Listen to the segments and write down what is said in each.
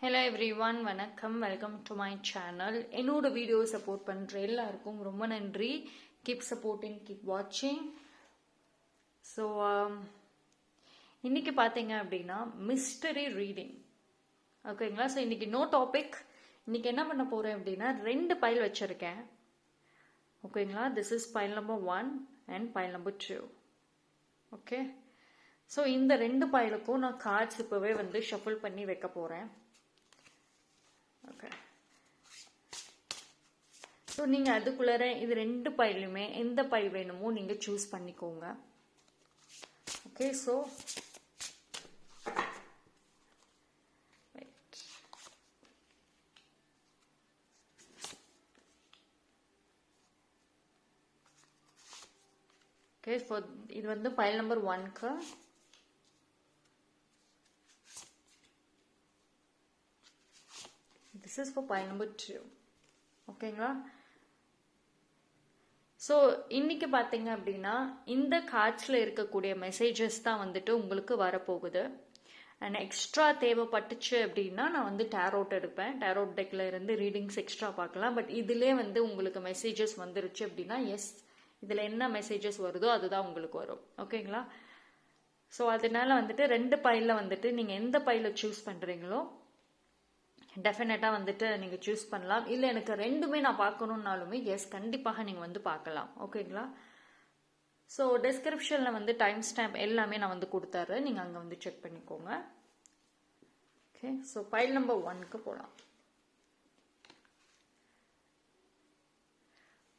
Hello everyone, வணக்கம். Welcome to my channel. என்னோட video support பண்ணுற எல்லாருக்கும் ரொம்ப நன்றி. கீப் சப்போர்ட்டிங், கீப் வாட்சிங். ஸோ இன்னைக்கு பார்த்தீங்க அப்படின்னா மிஸ்டரி ரீடிங், ஓகேங்களா? ஸோ இன்னைக்கு நோ டாபிக். இன்னைக்கு என்ன பண்ண போகிறேன் அப்படின்னா 2 பைல் வச்சுருக்கேன், ஓகேங்களா? This is file number 1 and file number 2. Okay, so இந்த 2 பைலுக்கும் நான் கார்ட்ஸ் இப்போவே வந்து ஷஃபிள் பண்ணி வைக்க போகிறேன். ஓகே, ஸோ நீங்கள் அதுக்குள்ளார இது 2 பைலுமே எந்த பைல் வேணுமோ நீங்கள் சூஸ் பண்ணிக்கோங்க. ஓகே, ஸோ ஓகே, ஸோ இது வந்து பைல் நம்பர் 1க்கு. This is for pile number 2. ஓகேங்களா? ஸோ இன்னைக்கு பார்த்தீங்க அப்படின்னா இந்த கார்ட்ஸில் இருக்கக்கூடிய மெசேஜஸ் தான் வந்துட்டு உங்களுக்கு வரப்போகுது. அண்ட் எக்ஸ்ட்ரா தேவைப்பட்டுச்சு அப்படின்னா நான் வந்து டேரோட் எடுப்பேன். டேரோட் டெக்கில் இருந்து ரீடிங்ஸ் எக்ஸ்ட்ரா பார்க்கலாம். பட் இதிலே வந்து உங்களுக்கு மெசேஜஸ் வந்துருச்சு அப்படின்னா எஸ், இதில் என்ன மெசேஜஸ் வருதோ அதுதான் உங்களுக்கு வரும். ஓகேங்களா? ஸோ அதனால வந்துட்டு 2 பைலில் வந்துட்டு நீங்கள் எந்த பைலை சூஸ் பண்ணுறீங்களோ டெஃபினட்டாக வந்துட்டு நீங்கள் சூஸ் பண்ணலாம். இல்லை எனக்கு 2மே நான் பார்க்கணுன்னாலுமே எஸ், கண்டிப்பாக நீங்கள் வந்து பார்க்கலாம். ஓகேங்களா? ஸோ டிஸ்கிரிப்ஷனில் வந்து டைம் ஸ்டாம்ப் எல்லாமே நான் வந்து கொடுத்துட்றேன், நீங்கள் அங்கே வந்து செக் பண்ணிக்கோங்க. ஓகே, ஸோ பைல் நம்பர் 1க்கு போகலாம்.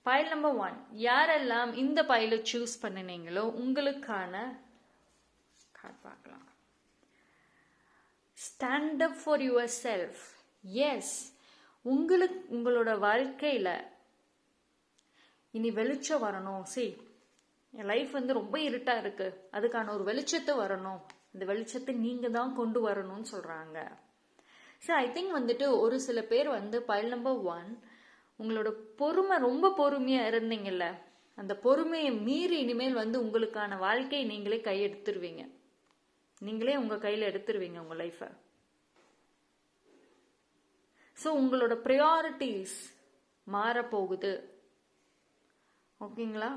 பைல் நம்பர் 1, யாரெல்லாம் இந்த பைலை சூஸ் பண்ணினீங்களோ உங்களுக்கான கார்டு பார்க்கலாம். Stand up for yourself. Yes, உங்களோட வாழ்க்கையில் இனி வெளிச்சம் வரணும். என் லைஃப் வந்து ரொம்ப இருட்டாக இருக்கு, அதுக்கான ஒரு வெளிச்சத்தை வரணும், அந்த வெளிச்சத்தை நீங்கள் தான் கொண்டு வரணும்னு சொல்கிறாங்க. ஐ திங்க் வந்துட்டு ஒரு சில பேர் வந்து பைல் நம்பர் 1 உங்களோட பொறுமை, ரொம்ப பொறுமையாக இருந்தீங்கல்ல, அந்த பொறுமையை மீறி இனிமேல் வந்து உங்களுக்கான வாழ்க்கையை நீங்களே கையெடுத்துருவீங்க. நீங்களே உங்கள் கையில் எடுத்துருவீங்க உங்கள் லைஃப்பை. ஸோ உங்களோட ப்ரையாரிட்டிஸ் மாறப்போகுது. ஓகேங்களா?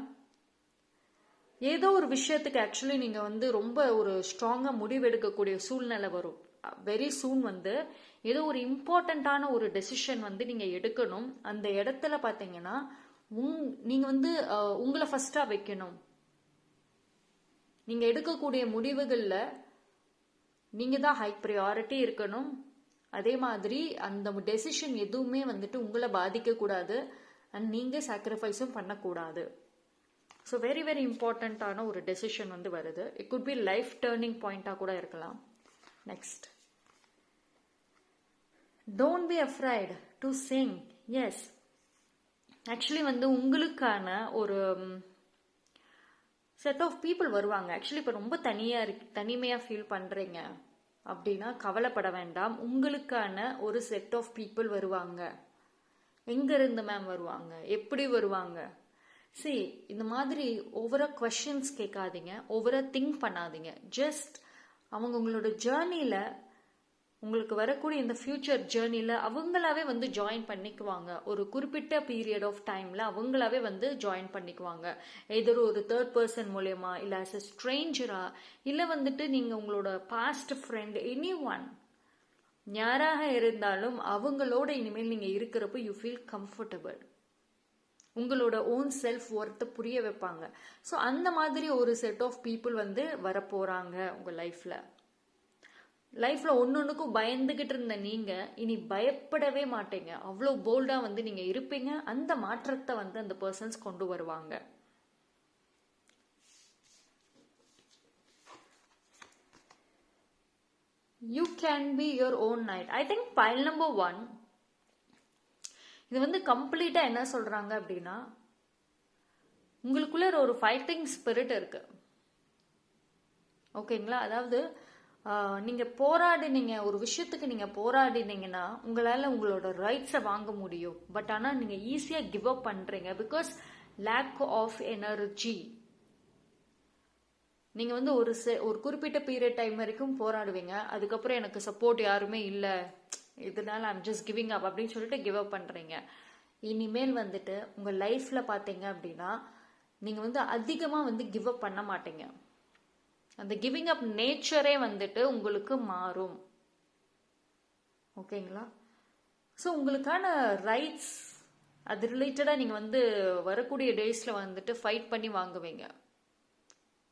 ஏதோ ஒரு விஷயத்துக்கு ஆக்சுவலி நீங்கள் வந்து ரொம்ப ஒரு ஸ்ட்ராங்காக முடிவெடுக்கக்கூடிய சூழ்நிலை வரும். வெரி சூன் வந்து ஏதோ ஒரு இம்பார்ட்டண்ட்டான ஒரு டெசிஷன் வந்து நீங்கள் எடுக்கணும். அந்த இடத்துல பார்த்தீங்கன்னா நீங்கள் வந்து உங்களை ஃபர்ஸ்டாக வைக்கணும். நீங்கள் எடுக்கக்கூடிய முடிவுகளில் நீங்கள் தான் ஹை ப்ரையாரிட்டி இருக்கணும். அதே மாதிரி அந்த டெசிஷன் எதுவுமே வந்துட்டு உங்களை பாதிக்கக்கூடாது அண்ட் நீங்கள் சாக்ரிஃபைஸும் பண்ணக்கூடாது. ஸோ வெரி வெரி இம்பார்ட்டண்ட்டான ஒரு டெசிஷன் வந்து வருது. It could be life turning பாயிண்டாக கூட இருக்கலாம். Next, don't be afraid to sing. Yes, actually வந்து உங்களுக்கான ஒரு செட் ஆஃப் பீப்புள் வருவாங்க. ஆக்சுவலி இப்போ ரொம்ப தனிமையாக ஃபீல் பண்ணுறீங்க அப்படின்னா கவலைப்பட வேண்டாம். உங்களுக்கான ஒரு செட் ஆஃப் பீப்புள் வருவாங்க. எங்கேருந்து மேம் வருவாங்க, எப்படி வருவாங்க? இந்த மாதிரி ஓவரா கொஸ்டின்ஸ் கேட்காதீங்க, ஓவரா திங்க் பண்ணாதீங்க. ஜஸ்ட் அவங்க உங்களோட ஜேர்னியில், உங்களுக்கு வரக்கூடிய இந்த ஃபியூச்சர் ஜேர்னியில் அவங்களாவே வந்து ஜாயின் பண்ணிக்குவாங்க. ஒரு குறிப்பிட்ட பீரியட் ஆஃப் டைமில் அவங்களாவே வந்து ஜாயின் பண்ணிக்குவாங்க. எதோ ஒரு 3rd பர்சன் மூலயமா, இல்லை ஆஸ் அ ஸ்ட்ரேஞ்சரா, இல்லை வந்துட்டு நீங்கள் உங்களோட பாஸ்ட் ஃப்ரெண்ட், எனி ஒன், யாராக இருந்தாலும் அவங்களோட இனிமேல் நீங்கள் இருக்கிறப்போ யூ ஃபீல் கம்ஃபர்டபுள். உங்களோட ஓன் செல்ஃப் ஒர்த்தை புரிய வைப்பாங்க. ஸோ அந்த மாதிரி ஒரு செட் ஆஃப் பீப்புள் வந்து வரப்போகிறாங்க உங்கள் லைஃப்ல ஒன்னொன்னுக்கும் பயந்துகிட்டு இருந்த நீங்க இனி பயப்படவே மாட்டீங்க. அவ்வளோ போல்டா வந்து நீங்க இருப்பீங்க. அந்த மாற்றத்தை வந்து அந்த பர்சன்ஸ் கொண்டு வருவாங்க. You can be your own night. I think file number 1 இது வந்து கம்ப்ளீட்டா என்ன சொல்றாங்க அப்படின்னா, உங்களுக்குள்ள ஒரு ஃபைட்டிங் ஸ்பிரிட் இருக்கு. ஓகேங்களா? அதாவது நீங்கள் போராடினீங்க, ஒரு விஷயத்துக்கு நீங்கள் போராடினீங்கன்னா உங்களால் உங்களோட ரைட்ஸை வாங்க முடியும். பட் ஆனால் நீங்கள் ஈஸியாக கிவ் அப் பண்ணுறீங்க பிகாஸ் லேக் ஆஃப் எனர்ஜி. நீங்கள் வந்து ஒரு குறிப்பிட்ட பீரியட் டைம் வரைக்கும் போராடுவீங்க. அதுக்கப்புறம் எனக்கு சப்போர்ட் யாருமே இல்லை, இதனால ஐம் ஜஸ்ட் கிவிங் அப் அப்படின்னு சொல்லிட்டு கிவ் அப் பண்ணுறீங்க. இனிமேல் வந்துட்டு உங்கள் லைஃப்பில் பார்த்தீங்க அப்படின்னா நீங்கள் வந்து அதிகமாக வந்து கிவ் அப் பண்ண மாட்டீங்க. அந்த கிவிங் அப் நேச்சரே வந்துட்டு உங்களுக்கு மாறும். ஓகேங்களா? ஸோ உங்களுக்கான ரைட்ஸ் அது ரிலேட்டடாக நீங்கள் வந்து வரக்கூடிய டேஸில் வந்துட்டு ஃபைட் பண்ணி வாங்குவீங்க.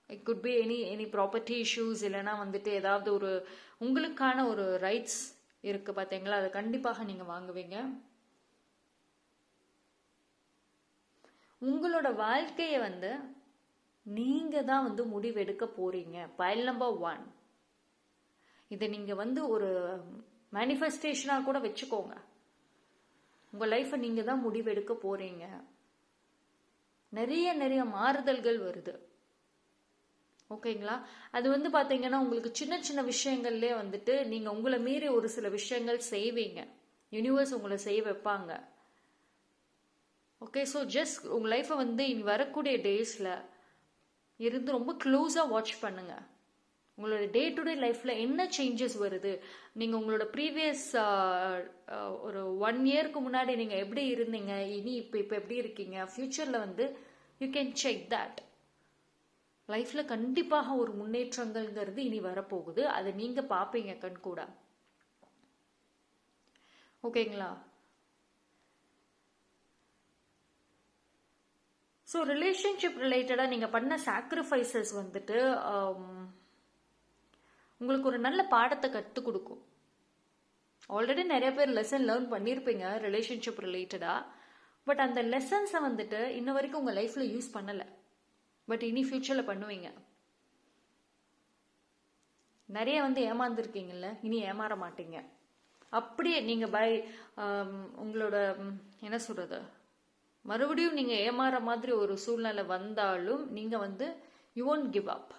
It could be any property issues, இல்லைனா வந்துட்டு ஏதாவது ஒரு உங்களுக்கான ஒரு ரைட்ஸ் இருக்குது பார்த்தீங்களா, அதை கண்டிப்பாக நீங்கள் வாங்குவீங்க. உங்களோட வாழ்க்கையை வந்து நீங்கள் தான் வந்து முடிவெடுக்க போகிறீங்க. File number 1. இதை நீங்கள் வந்து ஒரு மேனிஃபெஸ்டேஷனாக கூட வச்சுக்கோங்க. உங்கள் லைஃப்பை நீங்கள் தான் முடிவெடுக்க போகிறீங்க. நிறைய மாறுதல்கள் வருது. ஓகேங்களா? அது வந்து பார்த்தீங்கன்னா உங்களுக்கு சின்ன சின்ன விஷயங்கள்லேயே வந்துட்டு நீங்கள் உங்களை மீறி ஒரு சில விஷயங்கள் செய்வீங்க. யூனிவர்ஸ் உங்களை செய்ய வைப்பாங்க. ஓகே, ஸோ ஜஸ்ட் உங்கள் லைஃப்பை வந்து இனி வரக்கூடிய டேஸில் இருந்து ரொம்ப க்ளோஸாக வாட்ச் பண்ணுங்க. உங்களோட டே டு டே லைஃப்பில் என்ன சேஞ்சஸ் வருது, நீங்கள் உங்களோட ப்ரீவியஸ் ஒரு 1 இயருக்கு முன்னாடி நீங்கள் எப்படி இருந்தீங்க, இனி இப்போ எப்படி இருக்கீங்க, ஃப்யூச்சரில் வந்து யூ கேன் செக் தட். லைஃப்பில் கண்டிப்பாக ஒரு முன்னேற்றங்கள்ங்கிறது இனி வரப்போகுது. அதை நீங்கள் பார்ப்பீங்க கண் கூட. ஓகேங்களா? ஸோ ரிலேஷன்ஷிப் ரிலேட்டடாக நீங்கள் பண்ண சாக்ரிஃபைசஸ் வந்துட்டு உங்களுக்கு ஒரு நல்ல பாடத்தை கற்றுக் கொடுக்கும். ஆல்ரெடி நிறைய பேர் லெசன் லேர்ன் பண்ணியிருப்பீங்க ரிலேஷன்ஷிப் ரிலேட்டடாக. பட் அந்த லெசன்ஸை வந்துட்டு இன்ன வரைக்கும் உங்கள் லைஃப்பில் யூஸ் பண்ணலை. பட் இனி ஃபியூச்சரில் பண்ணுவீங்க. நிறைய வந்து ஏமாந்துருக்கீங்கல்ல, இனி ஏமாற மாட்டீங்க. அப்படியே நீங்கள் உங்களோட என்ன சொல்கிறது, மறுபடியும் நீங்கள் ஏமாற மாதிரி ஒரு சூழ்நிலை வந்தாலும் நீங்கள் வந்து யூ ஒன்ட் கிவ் அப்.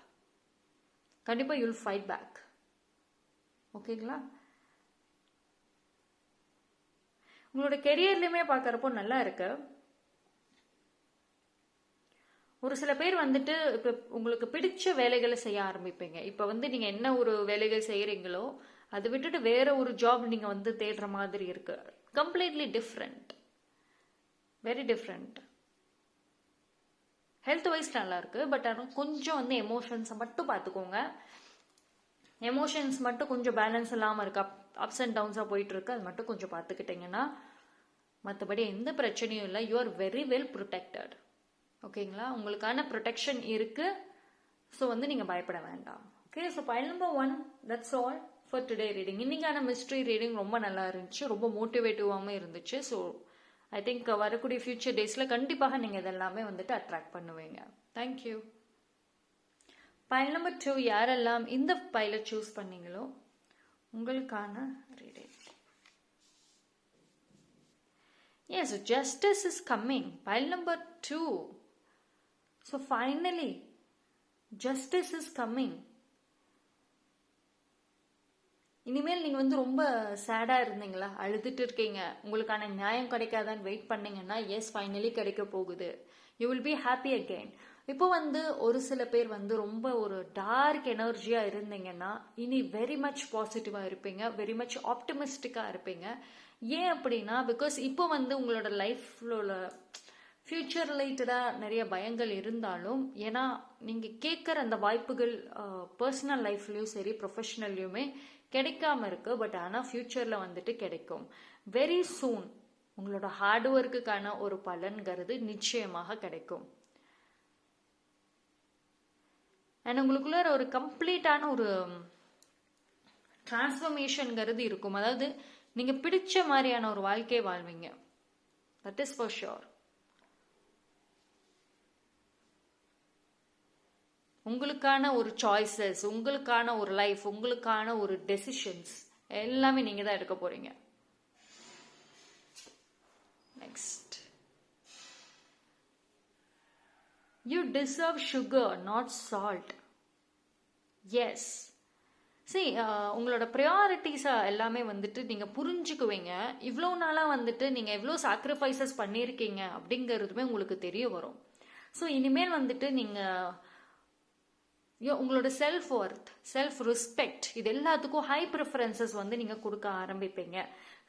கண்டிப்பாக யூ வில் ஃபைட் பேக். ஓகேங்களா? உங்களோட கெரியர்லையுமே பார்க்குறப்போ நல்லா இருக்கு. ஒரு சில பேர் வந்துட்டு இப்போ உங்களுக்கு பிடிச்ச வேலைகளை செய்ய ஆரம்பிப்பீங்க. இப்போ வந்து நீங்கள் என்ன ஒரு வேலைகள் செய்கிறீங்களோ அதை விட்டுட்டு வேற ஒரு ஜாப் நீங்கள் வந்து தேடுற மாதிரி இருக்கு. Completely different, very different. Health wise நல்லா இருக்கு. பட் ஆனால் கொஞ்சம் வந்து எமோஷன்ஸை மட்டும் பார்த்துக்கோங்க. எமோஷன்ஸ் மட்டும் கொஞ்சம் பேலன்ஸ் இல்லாமல் இருக்கு, அப்ஸ் அண்ட் டவுன்ஸாக போயிட்டு இருக்கு. அது மட்டும் கொஞ்சம் பார்த்துக்கிட்டிங்கன்னா மற்றபடி எந்த பிரச்சனையும் இல்லை. You are very well protected. ஓகேங்களா? உங்களுக்கான ப்ரொடெக்ஷன் இருக்கு. ஸோ வந்து நீங்கள் பயப்பட வேண்டாம். Okay, so file number 1, that's all for today reading. இன்னைக்கான மிஸ்ட்ரி ரீடிங் ரொம்ப நல்லா இருந்துச்சு, ரொம்ப மோட்டிவேட்டிவாகவும் இருந்துச்சு. ஸோ ஐ திங்க் வரக்கூடிய ஃபியூச்சர் டேஸில் கண்டிப்பாக நீங்கள் இதெல்லாமே வந்துட்டு அட்ராக்ட் பண்ணுவீங்க. தேங்க்யூ. பைல் நம்பர் 2, யாரெல்லாம் இந்த பைலை சூஸ் பண்ணீங்களோ உங்களுக்கான reading. Yes, justice is coming. Pile number 2. So finally, justice is coming. இனிமேல் நீங்கள் வந்து ரொம்ப சேடாக இருந்தீங்களா, அழுதுட்டு இருக்கீங்க, உங்களுக்கான நியாயம் கிடைக்காதான்னு வெயிட் பண்ணீங்கன்னா எஸ், ஃபைனலி கிடைக்க போகுது. You will be happy again. இப்போ வந்து ஒரு சில பேர் வந்து ரொம்ப ஒரு டார்க் எனர்ஜியாக இருந்தீங்கன்னா இனி வெரி மச் பாசிட்டிவாக இருப்பீங்க, வெரி மச் ஆப்டிமிஸ்டிக்காக இருப்பீங்க. ஏன் அப்படின்னா பிகாஸ் இப்போ வந்து உங்களோட லைஃப்ல ஃபியூச்சர் ரிலேட்டடாக நிறைய பயங்கள் இருந்தாலும், ஏன்னா நீங்கள் கேட்குற அந்த வாய்ப்புகள் பர்சனல் லைஃப்லையும் சரி ப்ரொஃபஷனல்லையுமே கிடைக்காம இருக்கு. பட் ஆனால் ஃபியூச்சரில் வந்துட்டு கிடைக்கும். வெரி சூன் உங்களோட ஹார்ட் ஒர்க்குக்கான ஒரு பலன்கிறது நிச்சயமாக கிடைக்கும். அண்ட் உங்களுக்குள்ள ஒரு கம்ப்ளீட்டான ஒரு டிரான்ஸ்ஃபர்மேஷன்ங்கிறது இருக்கும். அதாவது நீங்கள் பிடிச்ச மாதிரியான ஒரு வாழ்க்கையை வாழ்வீங்க. That is for sure. உங்களுக்கான ஒரு சாய்ஸஸ், உங்களுக்கான ஒரு லைஃப், உங்களுக்கான ஒரு டெசிஷன்ஸ் எல்லாமே நீங்கள் தான் எடுக்க போறீங்க. Next, you deserve sugar not salt. Yes, சரி, உங்களோட ப்ரையாரிட்டிஸை எல்லாமே வந்துட்டு நீங்கள் புரிஞ்சுக்குவீங்க. இவ்வளோ நாளாக வந்துட்டு நீங்கள் எவ்வளோ சாக்ரிஃபைசஸ் பண்ணியிருக்கீங்க அப்படிங்கிறதுமே உங்களுக்கு தெரிய வரும். ஸோ இனிமேல் வந்துட்டு நீங்கள் உங்களோட செல்ஃப் ஒர்த், செல்ஃப் ரெஸ்பெக்ட், இது எல்லாத்துக்கும் ஹை ப்ரிஃபரன்சஸ் வந்து நீங்கள் கொடுக்க ஆரம்பிப்பீங்க.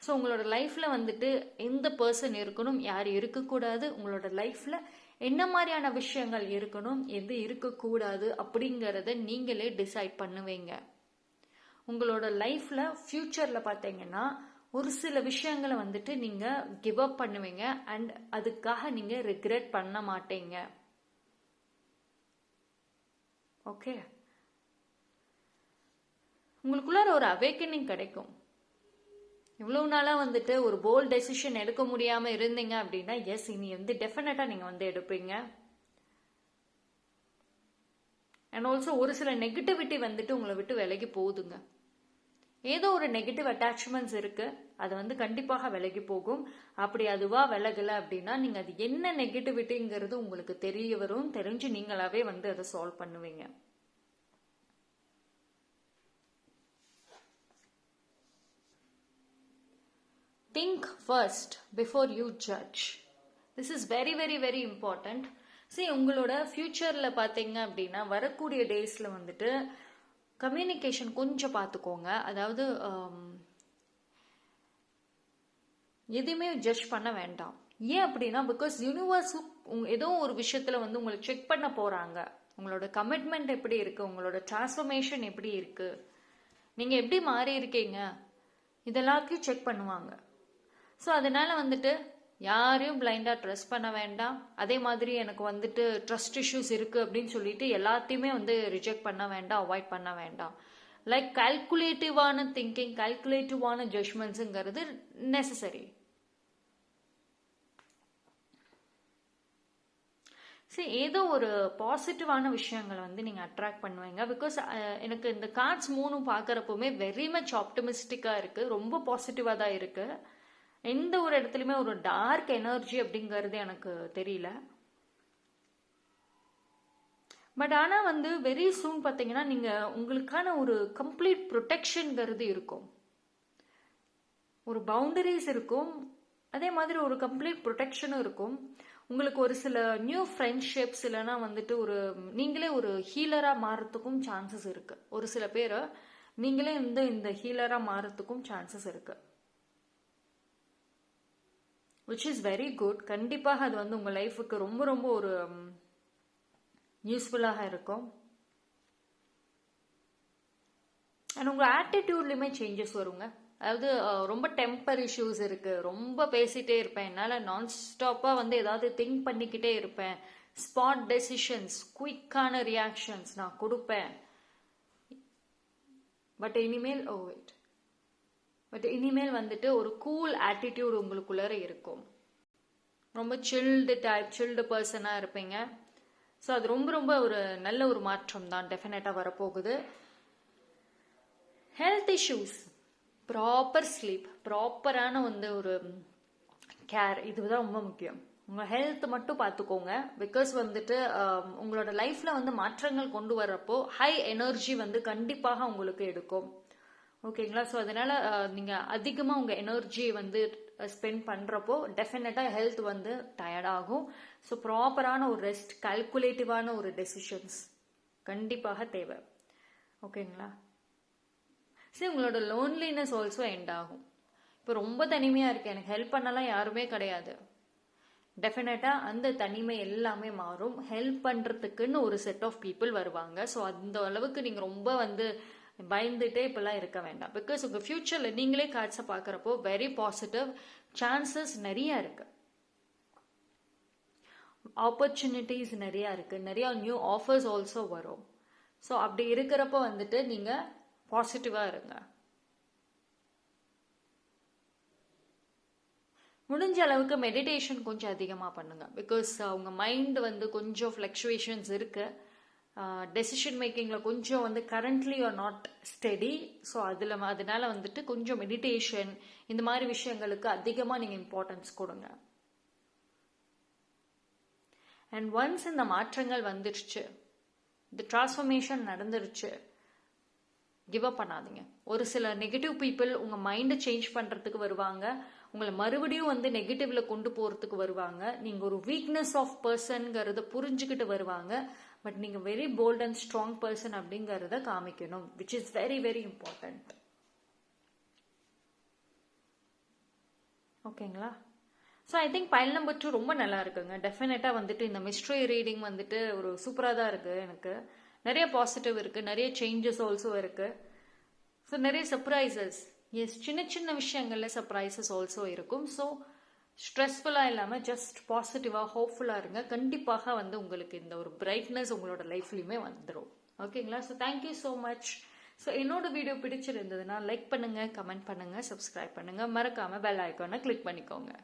ஸோ உங்களோட லைஃப்பில் வந்துட்டு எந்த பர்சன் இருக்கணும், யார் இருக்கக்கூடாது, உங்களோட லைஃப்பில் என்ன மாதிரியான விஷயங்கள் இருக்கணும், எது இருக்கக்கூடாது அப்படிங்கிறத நீங்களே டிசைட் பண்ணுவீங்க. உங்களோட லைஃப்பில் ஃப்யூச்சரில் பார்த்தீங்கன்னா ஒரு சில விஷயங்களை வந்துட்டு நீங்கள் கிவ் அப் பண்ணுவீங்க அண்ட் அதுக்காக நீங்கள் ரிக்ரெட் பண்ண மாட்டீங்க. ஓகே, உங்களுக்குள்ளார ஒரு அவேக்கனிங் கிடைக்கும். இவ்வளவு நாளாக வந்துட்டு ஒரு போல்ட் டெசிஷன் எடுக்க முடியாமல் இருந்தீங்க அப்படின்னா எஸ், இனி வந்து டெஃபினட்டாக நீங்கள் வந்து எடுப்பீங்க. அண்ட் ஆல்சோ ஒரு சில நெகட்டிவிட்டி வந்துட்டு உங்களை விட்டு விலகி போகுதுங்க. ஏதோ ஒரு நெகட்டிவ் அட்டாச்மெண்ட்ஸ் இருக்கு, அது வந்து கண்டிப்பாக விலகி போகும். அப்படி அதுவா விலகலை அப்படின்னா நீங்கள் அது என்ன நெகட்டிவிட்டிங்கிறது உங்களுக்கு தெரிய வரும், தெரிஞ்சு நீங்களாவே வந்து அதை சால்வ் பண்ணுவீங்க. Think first before you judge. This is very very very important. See, உங்களோட ஃபியூச்சரில் பார்த்தீங்க அப்படின்னா வரக்கூடிய டேஸில் வந்துட்டு கம்யூனிகேஷன் கொஞ்சம் பார்த்துக்கோங்க. அதாவது எதுவுமே ஜட்ஜ் பண்ண வேண்டாம். ஏன் அப்படின்னா பிகாஸ் யூனிவர்ஸ் ஏதோ ஒரு விஷயத்தில் வந்து உங்களை செக் பண்ண போகிறாங்க. உங்களோட கமிட்மெண்ட் எப்படி இருக்குது, உங்களோட டிரான்ஸ்ஃபர்மேஷன் எப்படி இருக்குது, நீங்கள் எப்படி மாறி இருக்கீங்க, இதெல்லாத்தையும் செக் பண்ணுவாங்க. ஸோ அதனால வந்துட்டு யாரையும் பிளைண்டாக ட்ரஸ்ட் பண்ண வேண்டாம். அதே மாதிரி எனக்கு வந்துட்டு ட்ரஸ்ட் இஷ்யூஸ் இருக்குது அப்படின்னு சொல்லிட்டு எல்லாத்தையுமே வந்து ரிஜெக்ட் பண்ண வேண்டாம், அவாய்ட் பண்ண வேண்டாம். லைக் கால்குலேட்டிவான திங்கிங், கால்குலேட்டிவான ஜட்ஜ்மெண்ட்ஸுங்கிறது நெசசரி. சரி, ஏதோ ஒரு பாசிட்டிவான விஷயங்களை வந்து நீங்கள் அட்ராக்ட் பண்ணுவீங்க. பிகாஸ் எனக்கு இந்த கார்ட்ஸ் 3 பார்க்குறப்போமே வெரி மச் ஆப்டிமிஸ்டிக்காக இருக்குது, ரொம்ப பாசிட்டிவாக தான் இருக்குது. எந்த ஒரு இடத்துலையுமே ஒரு டார்க் எனர்ஜி அப்படிங்கிறது எனக்கு தெரியல. பட் ஆனால் வந்து வெரி சூன் பார்த்தீங்கன்னா நீங்கள் உங்களுக்கான ஒரு கம்ப்ளீட் ப்ரொடெக்ஷன்ங்கிறது இருக்கும், ஒரு பவுண்டரிஸ் இருக்கும், அதே மாதிரி ஒரு கம்ப்ளீட் ப்ரொடெக்ஷனும் இருக்கும். உங்களுக்கு ஒரு சில நியூ ஃப்ரெண்ட்ஷிப்ஸ் இல்லைன்னா வந்துட்டு ஒரு நீங்களே ஒரு ஹீலராக மாறத்துக்கும் சான்சஸ் இருக்குது. ஒரு சில பேர் நீங்களே இந்த ஹீலராக மாறத்துக்கும் சான்சஸ் இருக்குது, விச் இஸ் வெரி குட். கண்டிப்பாக அது வந்து உங்கள் லைஃபுக்கு ரொம்ப ரொம்ப ஒரு யூஸ்ஃபுல்லாக இருக்கும். அண்ட் உங்கள் ஆட்டிடியூட்லையுமே சேஞ்சஸ் வருங்க. அதாவது ரொம்ப டெம்பர் இஷ்யூஸ் இருக்குது, ரொம்ப பேசிகிட்டே இருப்பேன், என்னால் நான் ஸ்டாப்பாக வந்து ஏதாவது திங்க் பண்ணிக்கிட்டே இருப்பேன், ஸ்பாட் டெசிஷன்ஸ், குயிக்கான ரியாக்ஷன்ஸ் நான் கொடுப்பேன். பட் இனிமேல் வந்துட்டு ஒரு கூல் ஆட்டிடியூட் உங்களுக்குள்ளார இருக்கும். ரொம்ப சில்டு பர்சனாக இருப்பீங்க. ஸோ அது ரொம்ப ரொம்ப ஒரு நல்ல ஒரு மாற்றம் தான் டெஃபினட்டாக வரப்போகுது. ஹெல்த் இஷ்யூஸ், ப்ராப்பர் ஸ்லீப், ப்ராப்பரான வந்து ஒரு கேர், இதுதான் ரொம்ப முக்கியம். உங்கள் ஹெல்த் மட்டும் பார்த்துக்கோங்க. பிகாஸ் வந்துட்டு உங்களோட லைஃப்பில் வந்து மாற்றங்கள் கொண்டு வர்றப்போ ஹை எனர்ஜி வந்து கண்டிப்பாக உங்களுக்கு எடுக்கும். ஓகேங்களா? ஸோ அதனால் நீங்கள் அதிகமாக உங்கள் எனர்ஜியை வந்து ஸ்பெண்ட் பண்ணுறப்போ டெஃபினட்டாக ஹெல்த் வந்து டயர்டாகும். ஸோ ப்ராப்பரான ஒரு ரெஸ்ட், கால்குலேட்டிவான ஒரு டெசிஷன்ஸ் கண்டிப்பாக தேவை. ஓகேங்களா? சரி, உங்களோட லோன்லினஸ் ஆல்சோ எண்ட் ஆகும். இப்போ ரொம்ப தனிமையாக இருக்கு, எனக்கு ஹெல்ப் பண்ணலாம் யாருமே கிடையாது, டெஃபினட்டாக அந்த தனிமை எல்லாமே மாறும். ஹெல்ப் பண்ணுறதுக்குன்னு ஒரு செட் ஆஃப் பீப்புள் வருவாங்க. ஸோ அந்த அளவுக்கு நீங்கள் ரொம்ப வந்து பயந்துட்டே இப்பெல்லாம் இருக்க வேண்டாம். பிகாஸ் உங்கள் ஃபியூச்சரில் நீங்களே கார்ட்ஸை பார்க்குறப்போ வெரி பாசிட்டிவ் சான்சஸ் நிறையா இருக்குது, ஆப்பர்ச்சுனிட்டிஸ் நிறையா இருக்குது, நிறையா நியூ ஆஃபர்ஸ் ஆல்சோ வரும். ஸோ அப்படி இருக்கிறப்போ வந்துட்டு நீங்கள் பாசிட்டிவாக இருங்க. முடிஞ்ச அளவுக்கு மெடிடேஷன் கொஞ்சம் அதிகமாக பண்ணுங்கள். பிகாஸ் உங்கள் மைண்டு வந்து கொஞ்சம் ஃப்ளக்சுவேஷன்ஸ் இருக்குது. டெசிஷன் மேக்கிங்கில் கொஞ்சம் வந்து currently are not steady. So அதனால வந்துட்டு கொஞ்சம் மெடிடேஷன் இந்த மாதிரி விஷயங்களுக்கு அதிகமாக நீங்கள் இம்பார்ட்டன்ஸ் கொடுங்க. அண்ட் ஒன்ஸ் இந்த மாற்றங்கள் வந்துடுச்சு, இந்த டிரான்ஸ்ஃபர்மேஷன் நடந்துருச்சு, கிவ் அப் பண்ணாதீங்க. ஒரு சில நெகட்டிவ் பீப்புள் உங்கள் மைண்டை சேஞ்ச் பண்ணுறதுக்கு வருவாங்க, உங்களை மறுபடியும் வந்து நெகட்டிவ்ல கொண்டு போகிறதுக்கு வருவாங்க. நீங்கள் ஒரு வீக்னஸ் ஆஃப் பர்சன்கிறத புரிஞ்சுக்கிட்டு வருவாங்க. பட் நீங்கள் very bold and strong person அப்படிங்கிறத காமிக்கணும், which is very very important. ஓகேங்களா? So I think file number 2 ரொம்ப நல்லா இருக்குங்க. டெஃபினட்டாக வந்துட்டு இந்த மிஸ்ட்ரி ரீடிங் வந்துட்டு ஒரு சூப்பராக தான் இருக்குது. எனக்கு நிறைய பாசிட்டிவ் இருக்குது, நிறைய சேஞ்சஸ் ஆல்சோ இருக்குது. ஸோ நிறைய சர்ப்ரைசஸ், எஸ், சின்ன சின்ன விஷயங்கள்ல சர்ப்ரைசஸ் ஆல்சோ இருக்கும். ஸோ ஸ்ட்ரெஸ்ஃபுல்லாக இல்லாமல் ஜஸ்ட் பாசிட்டிவாக ஹோப்ஃபுல்லாக இருங்க. கண்டிப்பாக வந்து உங்களுக்கு இந்த ஒரு பிரைட்னஸ் உங்களோட லைஃப்லையுமே வந்துடும். ஓகேங்களா? So thank you so much. So என்னோட வீடியோ பிடிச்சிருந்ததுன்னா லைக் பண்ணுங்கள், கமெண்ட் பண்ணுங்கள், சப்ஸ்கிரைப் பண்ணுங்கள், மறக்காமல் பெல் ஐக்கானை கிளிக் பண்ணிக்கோங்க.